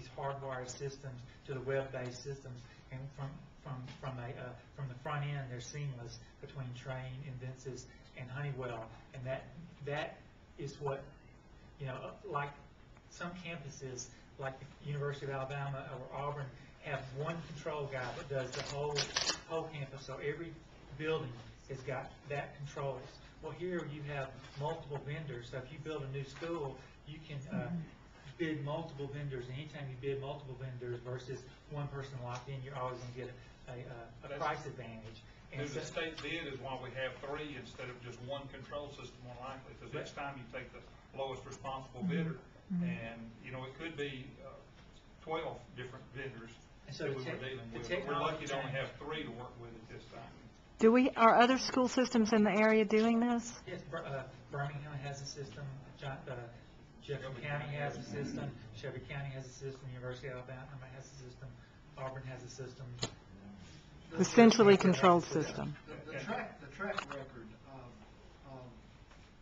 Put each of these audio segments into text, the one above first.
these hardwired systems to the web-based systems, and from the front end, they're seamless between Train, Inventus, and Honeywell, and that is what, you know, like some campuses, like the University of Alabama or Auburn, have one control guy that does the whole campus. So every building has got that controls. Well, here you have multiple vendors. So if you build a new school, you can bid multiple vendors. Anytime you bid multiple vendors versus one person locked in, you're always going to get a price advantage. And the state bid is why we have 3 instead of just one control system, more likely, because each time you take the lowest responsible bidder, and you know, it could be 12 different vendors so that we were dealing with. We're lucky to only have 3 to work with at this time. Are other school systems in the area doing this? Yes, Birmingham has a system. Jefferson County has a system. Shelby County has a system. University of Alabama has a system. Auburn has a system. The centrally controlled system. The track record of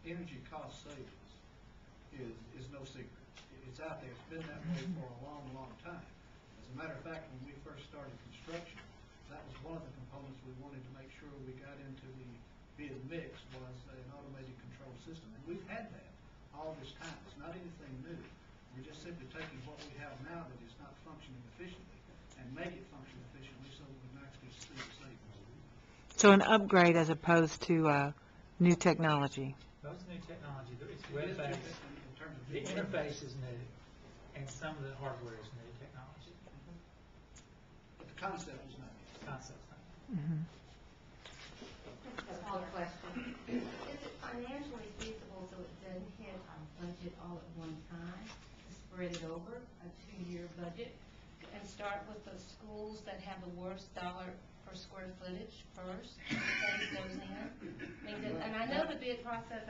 energy cost savings is no secret. It's out there. It's been that way for a long, long time. As a matter of fact, when we first started construction, that was one of the components we wanted to make sure we got into the bid mix was an automated control system. And we've had that all this time. It's not anything new. We're just simply taking what we have now that is not functioning efficiently and make it function efficiently so we can actually see the savings. So an upgrade as opposed to new technology. Most new technology, it's web-based. The interface is new, and some of the hardware is new technology. But the concept is not new. The concept's not new. A small question. Is it financially feasible so it doesn't hit our budget all at one time, to spread it over a 2-year budget, and start with the schools that have the worst dollar per square footage first, phase those in? And I know the bid process,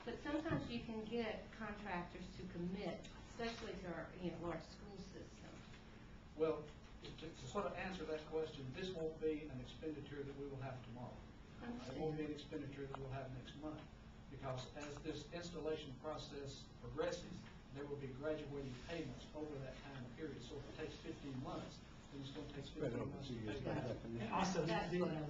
but sometimes you can get contractors to commit, especially to our large school system. Well, to sort of answer that question, this won't be an expenditure that we will have tomorrow. It won't be an expenditure that we'll have next month, because as this installation process progresses, there will be graduating payments over that time period. So if it takes 15 months, then it's going to take 15 months to pay back. And also,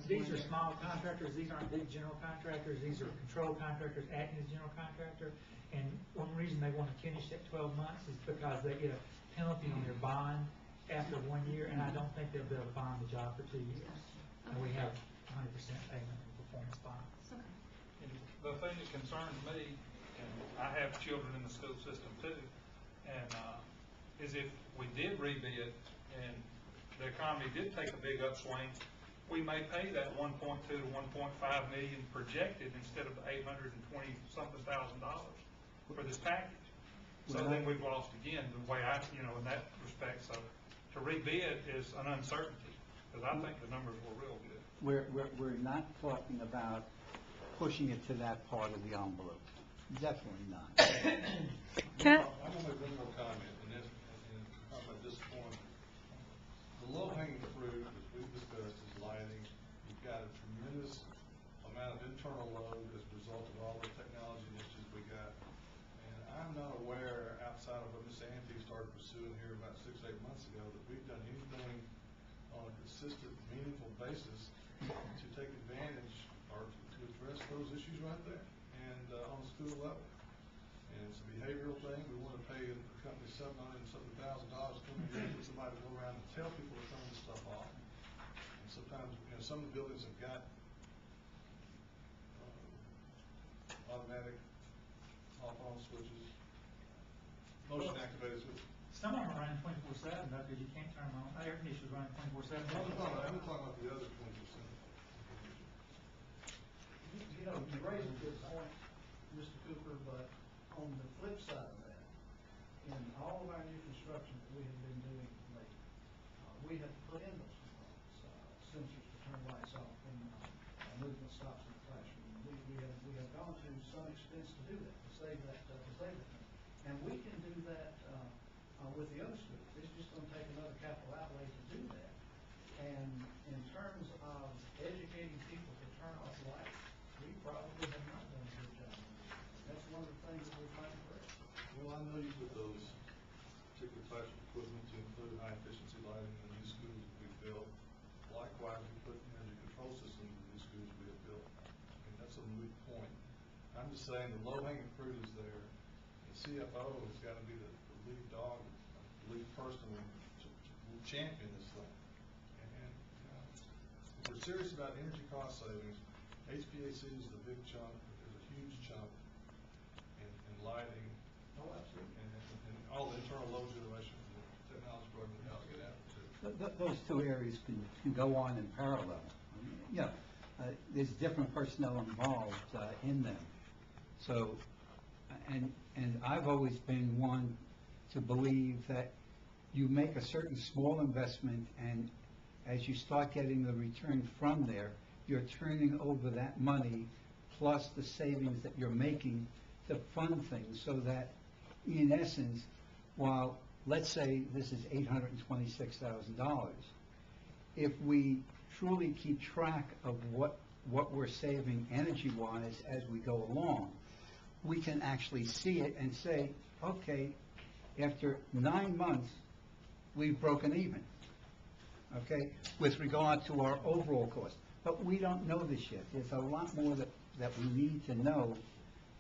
these are small contractors. These aren't big general contractors. These are control contractors acting as general contractor. And one reason they want to finish at 12 months is because they get a penalty on their bond after 1 year, and I don't think they'll be able to bond the job for 2 years. And we have 100% payment and performance bonds. And the thing that concerns me, and I have children in the school system too, and is if we did rebid and the economy did take a big upswing, we may pay that 1.2 to 1.5 million projected instead of the $820-something thousand for this package. So then we've lost again the way in that respect. So to rebid is an uncertainty, because I think the numbers were real good. We're not talking about pushing it to that part of the envelope. Definitely not. Can I? I want to make one more comment, and talk about this point. The low-hanging fruit, as we've discussed, is lighting. You've got a tremendous amount of internal load as a result of all the technology initiatives we got. And I'm not aware, outside of what Ms. Ante started pursuing here about 6-8 months ago, that we've done anything on a consistent, meaningful basis to take advantage or to address those issues right there and on the school level. And it's a behavioral thing. We want to pay a company $700-something thousand to come in here and get somebody to go around and tell people to turn this stuff off. And sometimes, some of the buildings have got automatic off-on switches, motion activated switches. Some of them are running 24/7 though, because you can't turn them on. Air conditioners running 24/7. I'm talking about the other 20%. You raise a good point, Mr. Cooper, but on the flip side of that, in all of our new construction that we have been doing lately, we have put in those components, sensors to turn lights off when movement stops in the classroom. We have gone to some expense to do that, to save that money. And we can do that with the other schools. It's just going to take another capital outlay to do that. And in terms of educating people to turn off lights, we probably have not done a good job. That's one of the things that we're trying to correct. Well, I know you put those particular types of equipment to include high-efficiency lighting in the new schools that we've built. Likewise, we put energy control systems in the new schools we have built. I mean, that's a moot point. I'm just saying the low-hanging fruit is there. The CFO has got to be the lead dog, the lead person to champion this thing. And, you know, if we're serious about energy cost savings, HVAC is the big chunk, but there's a huge chunk in lighting. Oh, absolutely. And all the internal load generation, the technology program that I'll get after. Those two areas can go on in parallel. You know, there's different personnel involved in them. So, and I've always been one to believe that you make a certain small investment, and as you start getting the return from there, you're turning over that money plus the savings that you're making to fund things, so that in essence, while let's say this is $826,000, if we truly keep track of what we're saving energy-wise as we go along, we can actually see it and say, okay, after 9 months, we've broken even, okay, with regard to our overall cost. But we don't know this yet. There's a lot more that we need to know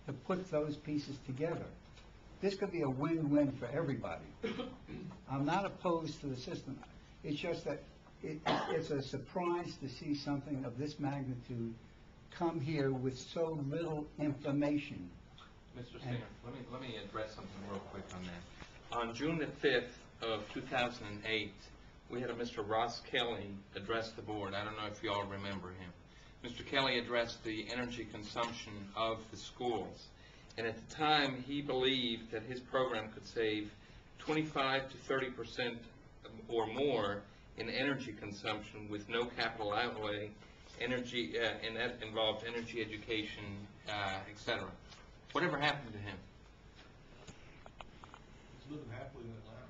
to put those pieces together. This could be a win-win for everybody. I'm not opposed to the system. It's just that it's a surprise to see something of this magnitude come here with so little information. Mr. Singer, let me address something real quick on that. On June the 5th of 2008, we had a Mr. Ross Kelly address the board. I don't know if you all remember him. Mr. Kelly addressed the energy consumption of the schools. And at the time, he believed that his program could save 25 to 30% or more in energy consumption with no capital outlay, energy, and that involved energy education, etc. Whatever happened to him? He's living happily in Atlanta.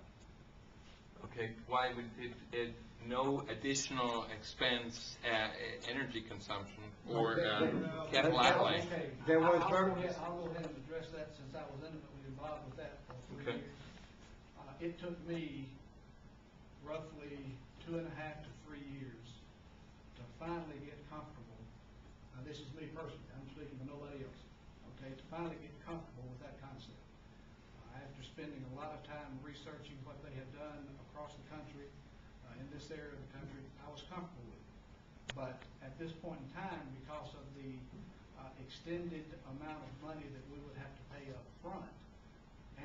Okay, why would it no additional expense, energy consumption or capital outlay? Okay, There was I'll very- go ahead and address that since I was intimately involved with that for 3 Okay. years. It took me roughly 2.5 to 3 years to finally get comfortable. This is me personally, I'm speaking for nobody else, okay, to finally get comfortable with that concept. After spending a lot of time researching what they had done across the country, in this area of the country, I was comfortable with it. But at this point in time, because of the extended amount of money that we would have to pay up front,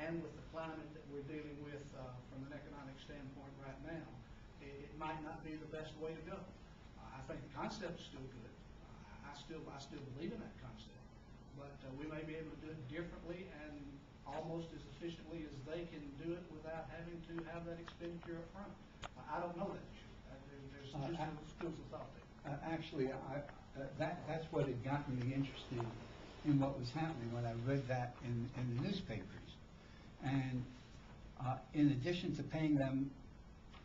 and with the climate that we're dealing with from an economic standpoint right now, it might not be the best way to go. I think the concept is still good. I still believe in that concept. But we may be able to do it differently and almost as efficiently as they can do it without having to have that expenditure up front. I don't know that issue. There's just schools of thought there. Actually, that's what had gotten me interested in what was happening when I read that in the newspapers. And in addition to paying them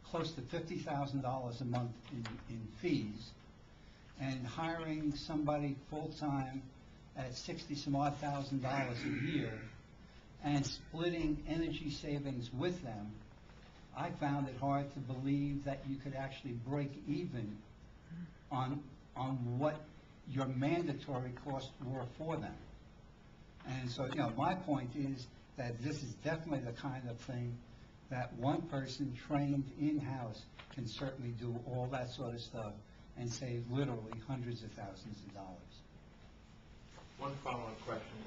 close to $50,000 a month in fees, and hiring somebody full-time at $60-some-odd thousand a year, and splitting energy savings with them, I found it hard to believe that you could actually break even on what your mandatory costs were for them. And so, you know, my point is that this is definitely the kind of thing that one person trained in-house can certainly do all that sort of stuff and save literally hundreds of thousands of dollars. One follow-up question.